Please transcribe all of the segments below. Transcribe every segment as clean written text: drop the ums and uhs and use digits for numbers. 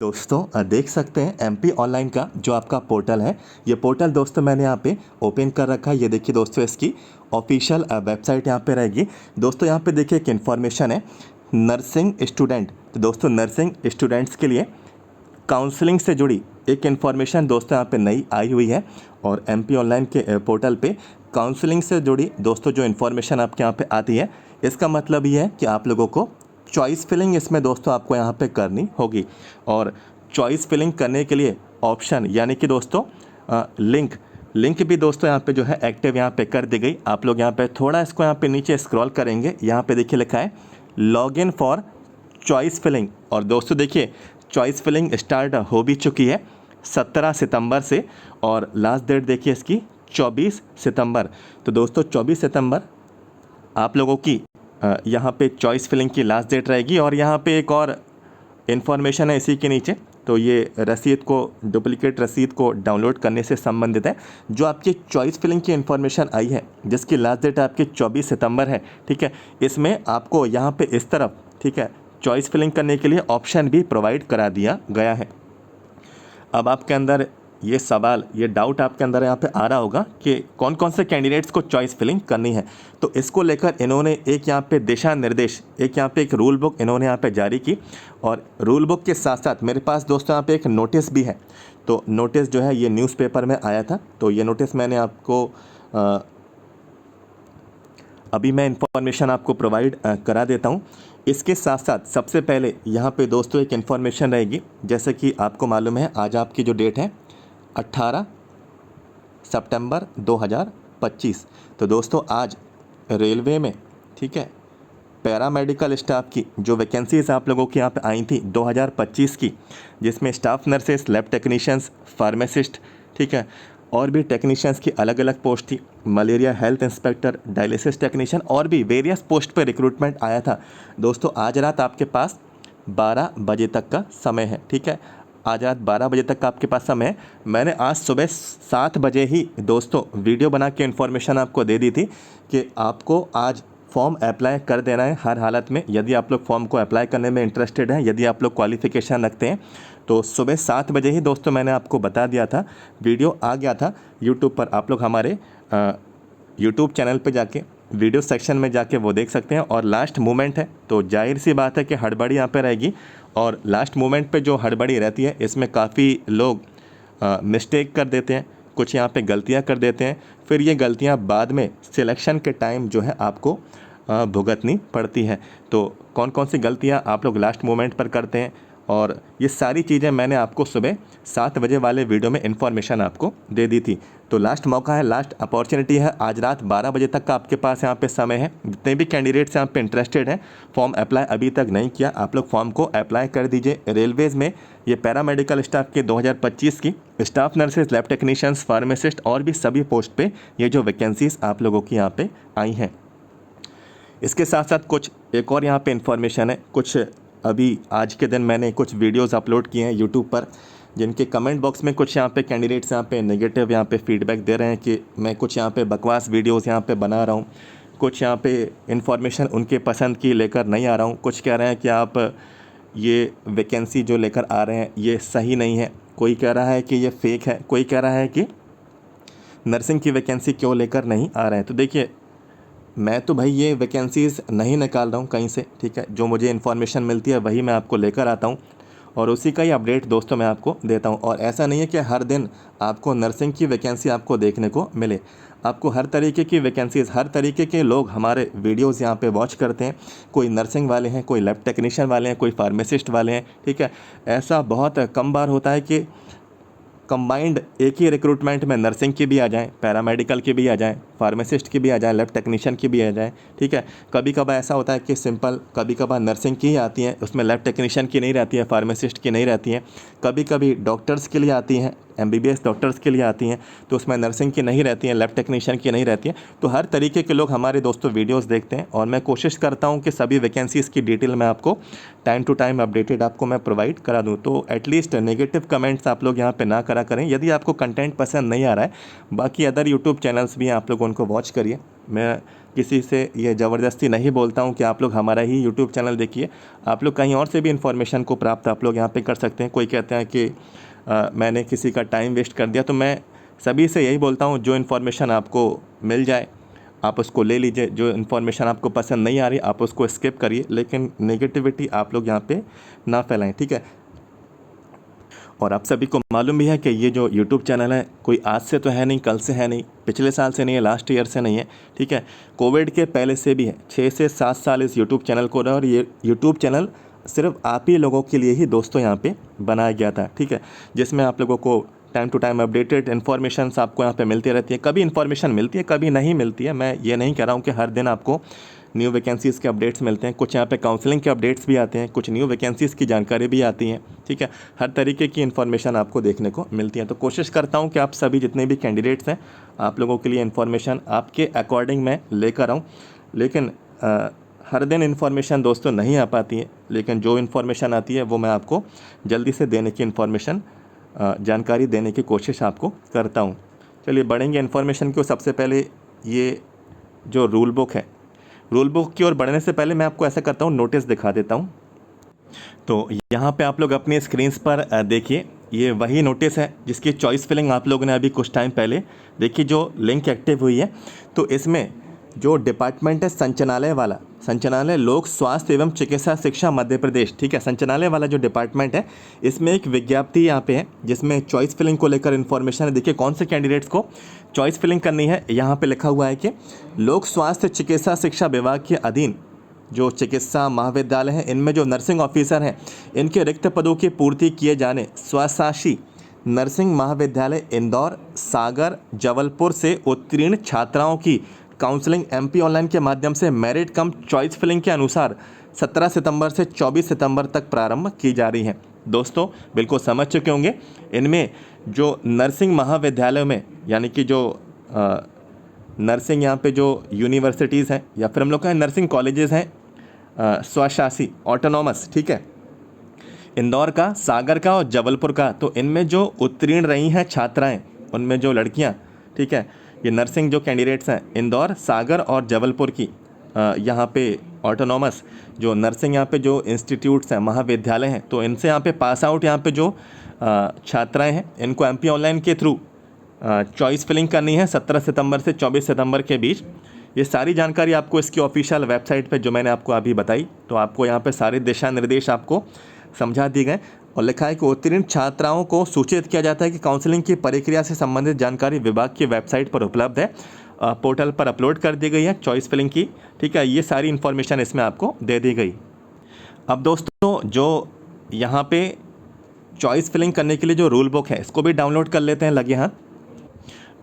दोस्तों देख सकते हैं एमपी ऑनलाइन का जो आपका पोर्टल है। ये पोर्टल दोस्तों मैंने यहाँ पे ओपन कर रखा है। ये देखिए दोस्तों इसकी ऑफिशियल वेबसाइट यहाँ पे रहेगी। दोस्तों यहाँ पे देखिए एक इन्फॉर्मेशन है नर्सिंग स्टूडेंट। तो दोस्तों नर्सिंग स्टूडेंट्स के लिए काउंसलिंग से जुड़ी एक इन्फॉर्मेशन दोस्तों यहाँ पे नई आई हुई है। और एमपी ऑनलाइन के पोर्टल पे काउंसलिंग से जुड़ी दोस्तों जो इन्फॉर्मेशन आपके यहाँ पे आती है, इसका मतलब ये है कि आप लोगों को चॉइस फिलिंग इसमें दोस्तों आपको यहाँ पे करनी होगी। और चॉइस फिलिंग करने के लिए ऑप्शन यानी कि दोस्तों लिंक भी दोस्तों यहाँ पे जो है एक्टिव यहाँ पे कर दी गई। आप लोग यहाँ पे थोड़ा इसको यहाँ पे नीचे स्क्रॉल करेंगे, यहाँ पे देखिए लिखा है log in for choice filling. और दोस्तों देखिए चॉइस फिलिंग स्टार्ट हो भी चुकी है 17 सितंबर से, और लास्ट डेट देखिए इसकी 24 सितंबर। तो दोस्तों 24 सितंबर आप लोगों की यहाँ पे चॉइस फिलिंग की लास्ट डेट रहेगी। और यहाँ पे एक और इन्फॉर्मेशन है इसी के नीचे, तो ये रसीद को डुप्लीकेट रसीद को डाउनलोड करने से संबंधित है। जो आपकी चॉइस फिलिंग की इन्फॉर्मेशन आई है जिसकी लास्ट डेट आपकी 24 सितंबर है, ठीक है, इसमें आपको यहाँ पे इस तरफ, ठीक है, चॉइस फिलिंग करने के लिए ऑप्शन भी प्रोवाइड करा दिया गया है। अब आपके अंदर ये सवाल, ये डाउट आपके अंदर यहाँ पे आ रहा होगा कि कौन कौन से कैंडिडेट्स को चॉइस फिलिंग करनी है। तो इसको लेकर इन्होंने एक यहाँ पे दिशा निर्देश, एक यहाँ पे एक रूल बुक इन्होंने यहाँ पे जारी की। और रूल बुक के साथ साथ मेरे पास दोस्तों यहाँ पे एक नोटिस भी है। तो नोटिस जो है ये न्यूज़पेपर में आया था, तो ये नोटिस मैंने आपको अभी मैं इन्फॉर्मेशन आपको प्रोवाइड करा देता हूँ। इसके साथ साथ सबसे पहले यहाँ पे दोस्तों एक इन्फॉर्मेशन रहेगी। जैसे कि आपको मालूम है आज आपकी जो डेट है 18 सितंबर 2025। तो दोस्तों आज रेलवे में, ठीक है, पैरामेडिकल स्टाफ की जो वैकेंसीज आप लोगों के यहाँ पे आई थी 2025 की, जिसमें staff nurses, lab technicians, pharmacist, ठीक है, और भी टेक्नीशियंस की अलग अलग पोस्ट थी, malaria health inspector, dialysis technician, और भी वेरियस पोस्ट पर रिक्रूटमेंट आया था। दोस्तों आज रात आपके पास 12 बजे तक का समय है, ठीक है, आज रात 12 बजे तक का आपके पास समय है। मैंने आज सुबह 7 बजे ही दोस्तों वीडियो बना के इन्फॉर्मेशन आपको दे दी थी कि आपको आज फॉर्म अप्लाई कर देना है हर हालत में। यदि आप लोग फॉर्म को अप्लाई करने में इंटरेस्टेड हैं, यदि आप लोग क्वालिफ़िकेशन रखते हैं, तो सुबह 7 बजे ही दोस्तों मैंने आपको बता दिया था। वीडियो आ गया था यूट्यूब पर, आप लोग हमारे यूट्यूब चैनल पे जाके वीडियो सेक्शन में जाके वो देख सकते हैं। और लास्ट मोमेंट है तो जाहिर सी बात है कि हड़बड़ी यहाँ पे रहेगी। और लास्ट मोमेंट पे जो हड़बड़ी रहती है इसमें काफ़ी लोग मिस्टेक कर देते हैं, कुछ यहाँ पे गलतियाँ कर देते हैं, फिर ये गलतियाँ बाद में सिलेक्शन के टाइम जो है आपको भुगतनी पड़ती है। तो कौन कौन सी गलतियाँ आप लोग लास्ट मोमेंट पर करते हैं, और ये सारी चीज़ें मैंने आपको सुबह 7 बजे वाले वीडियो में इन्फॉर्मेशन आपको दे दी थी। तो लास्ट मौका है, लास्ट अपॉर्चुनिटी है, आज रात 12 बजे तक का आपके पास यहाँ पे समय है। जितने भी कैंडिडेट्स यहाँ पे इंटरेस्टेड हैं, फॉर्म अप्लाई अभी तक नहीं किया, आप लोग फॉर्म को अप्लाई कर दीजिए। रेलवेज़ में ये पैरामेडिकल स्टाफ के 2025 की staff nurses, lab technicians, pharmacist और भी सभी पोस्ट पे ये जो वैकेंसीज़ आप लोगों की यहाँ पे आई हैं। इसके साथ साथ कुछ एक और यहाँ पे इन्फॉर्मेशन है। कुछ अभी आज के दिन मैंने कुछ वीडियोस अपलोड किए हैं यूट्यूब पर, जिनके कमेंट बॉक्स में कुछ यहाँ पे कैंडिडेट्स यहाँ पे नेगेटिव यहाँ पे फीडबैक दे रहे हैं कि मैं कुछ यहाँ पे बकवास वीडियोस यहाँ पे बना रहा हूँ, कुछ यहाँ पे इन्फॉर्मेशन उनके पसंद की लेकर नहीं आ रहा हूँ, कुछ कह रहे हैं कि आप ये वैकेंसी जो लेकर आ रहे हैं ये सही नहीं है, कोई कह रहा है कि ये फेक है, कोई कह रहा है कि नर्सिंग की वैकेंसी क्यों लेकर नहीं आ रहे हैं। तो देखिए मैं तो भाई ये वैकेंसीज़ नहीं निकाल रहा हूँ कहीं से, ठीक है, जो मुझे इन्फॉर्मेशन मिलती है वही मैं आपको लेकर आता हूँ और उसी का ही अपडेट दोस्तों मैं आपको देता हूँ। और ऐसा नहीं है कि हर दिन आपको नर्सिंग की वैकेंसी आपको देखने को मिले, आपको हर तरीके की वैकेंसीज़, हर तरीके के लोग हमारे वीडियोज़ यहाँ पे वॉच करते हैं। कोई नर्सिंग वाले हैं, कोई लैब टेक्नीशियन वाले हैं, कोई फार्मासिस्ट वाले हैं, ठीक है। ऐसा बहुत कम बार होता है कि कंबाइंड एक ही रिक्रूटमेंट में नर्सिंग की भी आ जाएँ, पैरामेडिकल की भी आ जाएँ, फार्मासिस्ट की भी आ जाए, लैब टेक्नीशियन की भी आ जाए, ठीक है। कभी कभार ऐसा होता है कि सिंपल कभी कभार नर्सिंग की ही आती हैं, उसमें लैब टेक्नीशियन की नहीं रहती है, फार्मासिस्ट की नहीं रहती हैं। कभी कभी डॉक्टर्स के लिए आती हैं, एमबीबीएस डॉक्टर्स के लिए आती हैं, तो उसमें नर्सिंग की नहीं रहती हैं, लैब टेक्नीशियन की नहीं रहती हैं। तो हर तरीके के लोग हमारे दोस्तों वीडियोस देखते हैं और मैं कोशिश करता हूं कि सभी वैकेंसीज़ की डिटेल मैं आपको टाइम टू टाइम अपडेटेड आपको मैं प्रोवाइड करा दूं। तो एटलीस्ट नेगेटिव कमेंट्स आप लोग यहाँ पे ना करा करें यदि आपको कंटेंट पसंद नहीं आ रहा है। बाकी अदर यूट्यूब चैनल्स भी हैं, आप लोग उनको वॉच करिए। मैं किसी से ये ज़बरदस्ती नहीं बोलता हूँ कि आप लोग हमारा ही यूट्यूब चैनल देखिए। आप लोग कहीं और से भी इन्फॉर्मेशन को प्राप्त आप लोग यहाँ पे कर सकते हैं। कोई कहते हैं कि मैंने किसी का टाइम वेस्ट कर दिया, तो मैं सभी से यही बोलता हूँ, जो इन्फॉर्मेशन आपको मिल जाए आप उसको ले लीजिए। जो इन्फॉर्मेशन आपको पसंद नहीं आ रही आप उसको स्किप करिए, लेकिन नेगेटिविटी आप लोग यहाँ पे ना फैलाएं, ठीक है। और आप सभी को मालूम भी है कि ये जो यूट्यूब चैनल है कोई आज से तो है नहीं, कल से है नहीं, पिछले साल से नहीं है, लास्ट ईयर से नहीं है, ठीक है। कोविड के पहले से भी है। 6 से 7 साल इस यूट्यूब चैनल को रहा, और ये यूट्यूब चैनल सिर्फ आप ही लोगों के लिए ही दोस्तों यहाँ पे बनाया गया था, ठीक है। जिसमें आप लोगों को time to time updated information आपको यहाँ पे मिलती रहती है। कभी इन्फॉर्मेशन मिलती है, कभी नहीं मिलती है। मैं ये नहीं कह रहा हूँ कि हर दिन आपको न्यू वैकेंसीज़ के अपडेट्स मिलते हैं। कुछ यहाँ पे काउंसलिंग के अपडेट्स भी आते हैं, कुछ न्यू वैकेंसीज़ की जानकारी भी आती हैं, ठीक है। हर तरीके की इन्फॉर्मेशन आपको देखने को मिलती है। तो कोशिश करता हूँ कि आप सभी जितने भी कैंडिडेट्स हैं आप लोगों के लिए इन्फॉर्मेशन आपके अकॉर्डिंग मैं लेकर आऊँ। लेकिन हर दिन इन्फॉर्मेशन दोस्तों नहीं आ पाती है, लेकिन जो इन्फॉर्मेशन आती है वो मैं आपको जल्दी से देने की इन्फॉर्मेशन जानकारी देने की कोशिश आपको करता हूँ। चलिए बढ़ेंगे इन्फॉर्मेशन को। सबसे पहले ये जो रूल बुक है, रूल बुक की ओर बढ़ने से पहले मैं आपको ऐसा करता हूँ, नोटिस दिखा देता हूँ। तो यहाँ पे आप लोग अपनी स्क्रीन्स पर देखिए, ये वही नोटिस है जिसकी चॉइस फिलिंग आप लोगों ने अभी कुछ टाइम पहले देखी, जो लिंक एक्टिव हुई है। तो इसमें जो डिपार्टमेंट है संचालनालय वाला, संचालनालय लोक स्वास्थ्य एवं चिकित्सा शिक्षा मध्य प्रदेश, ठीक है, संचालनालय वाला जो डिपार्टमेंट है, इसमें एक विज्ञप्ति यहाँ पे है जिसमें चॉइस फिलिंग को लेकर इन्फॉर्मेशन है। देखिए कौन से कैंडिडेट्स को चॉइस फिलिंग करनी है। यहाँ पे लिखा हुआ है कि लोक स्वास्थ्य चिकित्सा शिक्षा विभाग के अधीन जो चिकित्सा महाविद्यालय हैं, इनमें जो नर्सिंग ऑफिसर हैं, इनके रिक्त पदों की पूर्ति किए जाने स्वशासी नर्सिंग महाविद्यालय इंदौर, सागर, जबलपुर से उत्तीर्ण छात्राओं की काउंसलिंग एमपी ऑनलाइन के माध्यम से मेरिट कम चॉइस फिलिंग के अनुसार 17 सितंबर से 24 सितंबर तक प्रारंभ की जा रही है। दोस्तों बिल्कुल समझ चुके होंगे, इनमें जो नर्सिंग महाविद्यालयों में, यानी कि जो नर्सिंग यहाँ पे जो यूनिवर्सिटीज़ हैं या फिर हम लोग का नर्सिंग कॉलेजेस हैं स्वशासी ऑटोनॉमस, ठीक है, इंदौर का, सागर का और जबलपुर का, तो इनमें जो उत्तीर्ण रही हैं छात्राएं, उनमें जो लड़कियां, ठीक है, ये नर्सिंग जो कैंडिडेट्स हैं इंदौर, सागर और जबलपुर की यहाँ पे ऑटोनॉमस जो नर्सिंग यहाँ पे जो इंस्टीट्यूट्स हैं, महाविद्यालय हैं, तो इनसे यहाँ पे पास आउट यहाँ पे जो छात्राएं हैं, इनको एमपी ऑनलाइन के थ्रू चॉइस फिलिंग करनी है 17 सितंबर से 24 सितंबर के बीच। ये सारी जानकारी आपको इसकी ऑफिशियल वेबसाइट पे जो मैंने आपको अभी बताई, तो आपको यहाँ पे सारे दिशा निर्देश आपको समझा दिए गए, और लिखा है कि उत्तीर्ण छात्राओं को सूचित किया जाता है कि काउंसलिंग की प्रक्रिया से संबंधित जानकारी विभाग की वेबसाइट पर उपलब्ध है, पोर्टल पर अपलोड कर दी गई है चॉइस फिलिंग की, ठीक है। ये सारी इन्फॉर्मेशन इसमें आपको दे दी गई। अब दोस्तों जो यहाँ पे चॉइस फिलिंग करने के लिए जो रूल बुक है, इसको भी डाउनलोड कर लेते हैं लगे हाथ।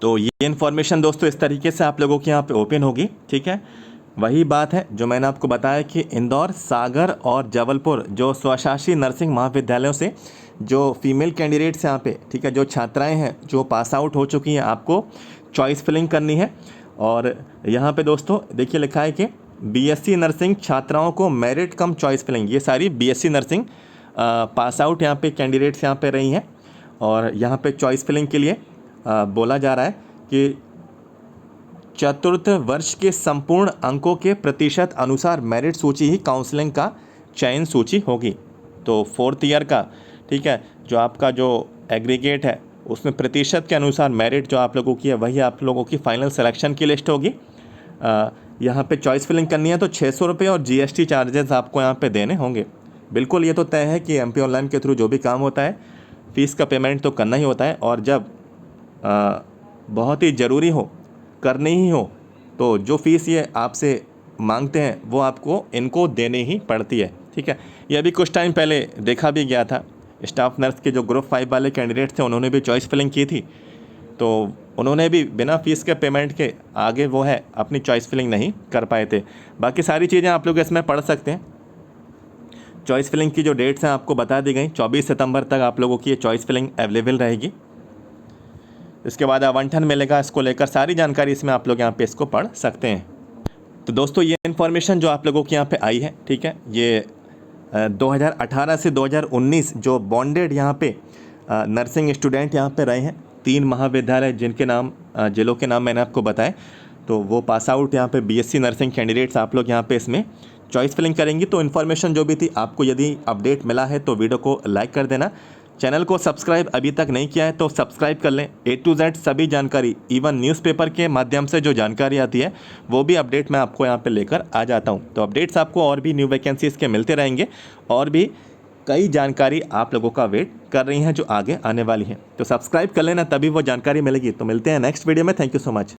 तो ये इन्फॉर्मेशन दोस्तों इस तरीके से आप लोगों के यहाँ पे ओपन होगी, ठीक है। वही बात है जो मैंने आपको बताया कि इंदौर, सागर और जबलपुर जो स्वशासी नर्सिंग महाविद्यालयों से जो फीमेल कैंडिडेट्स यहाँ पे, ठीक है, जो छात्राएं हैं जो पास आउट हो चुकी हैं, आपको चॉइस फिलिंग करनी है। और यहाँ पे दोस्तों देखिए लिखा है कि बीएससी नर्सिंग छात्राओं को मेरिट कम चॉइस फिलिंग, ये सारी बीएससी नर्सिंग पास आउट यहाँ पे कैंडिडेट्स यहाँ पे रही हैं, और यहाँ पे चॉइस फिलिंग के लिए बोला जा रहा है कि चतुर्थ वर्ष के संपूर्ण अंकों के प्रतिशत अनुसार मेरिट सूची ही काउंसलिंग का चयन सूची होगी। तो 4th ईयर का, ठीक है, जो आपका जो एग्रीगेट है उसमें प्रतिशत के अनुसार मेरिट जो आप लोगों की है वही आप लोगों की फाइनल सिलेक्शन की लिस्ट होगी। यहाँ पे चॉइस फिलिंग करनी है तो 600 रुपये और जीएसटी चार्जेस आपको यहाँ पे देने होंगे। बिल्कुल ये तो तय है कि एमपी ऑनलाइन के थ्रू जो भी काम होता है फ़ीस का पेमेंट तो करना ही होता है, और जब बहुत ही ज़रूरी हो, करनी ही हो, तो जो फ़ीस ये आपसे मांगते हैं वो आपको इनको देनी ही पड़ती है, ठीक है। ये अभी कुछ टाइम पहले देखा भी गया था, स्टाफ नर्स के जो ग्रुप 5 वाले कैंडिडेट थे उन्होंने भी चॉइस फिलिंग की थी, तो उन्होंने भी बिना फ़ीस के पेमेंट के आगे वो है अपनी चॉइस फिलिंग नहीं कर पाए थे। बाकी सारी चीज़ें आप लोग इसमें पढ़ सकते हैं। चॉइस फिलिंग की जो डेट्स हैं आपको बता दी गई, 24 सितंबर तक आप लोगों की ये चॉइस फिलिंग अवेलेबल रहेगी। इसके बाद आवंटन मिलेगा, इसको लेकर सारी जानकारी इसमें आप लोग यहाँ पे इसको पढ़ सकते हैं। तो दोस्तों ये इन्फॉर्मेशन जो आप लोगों के यहाँ पे आई है, ठीक है, ये 2018 से 2019 जो बॉन्डेड यहाँ पे नर्सिंग स्टूडेंट यहाँ पे रहे हैं, 3 महाविद्यालय जिनके नाम जिलों के नाम मैंने आपको बताए, तो वो पास आउट यहाँ पे बीएससी नर्सिंग कैंडिडेट्स आप लोग यहाँ पे इसमें चॉइस फिलिंग करेंगी। तो इन्फॉर्मेशन जो भी थी आपको यदि अपडेट मिला है तो वीडियो को लाइक कर देना। चैनल को सब्सक्राइब अभी तक नहीं किया है तो सब्सक्राइब कर लें। A to Z सभी जानकारी, इवन न्यूज़पेपर के माध्यम से जो जानकारी आती है वो भी अपडेट मैं आपको यहाँ पे लेकर आ जाता हूँ। तो अपडेट्स आपको और भी न्यू वैकेंसीज़ के मिलते रहेंगे और भी कई जानकारी आप लोगों का वेट कर रही हैं जो आगे आने वाली हैं। तो सब्सक्राइब कर लेना, तभी वो जानकारी मिलेगी। तो मिलते हैं नेक्स्ट वीडियो में। Thank you so much.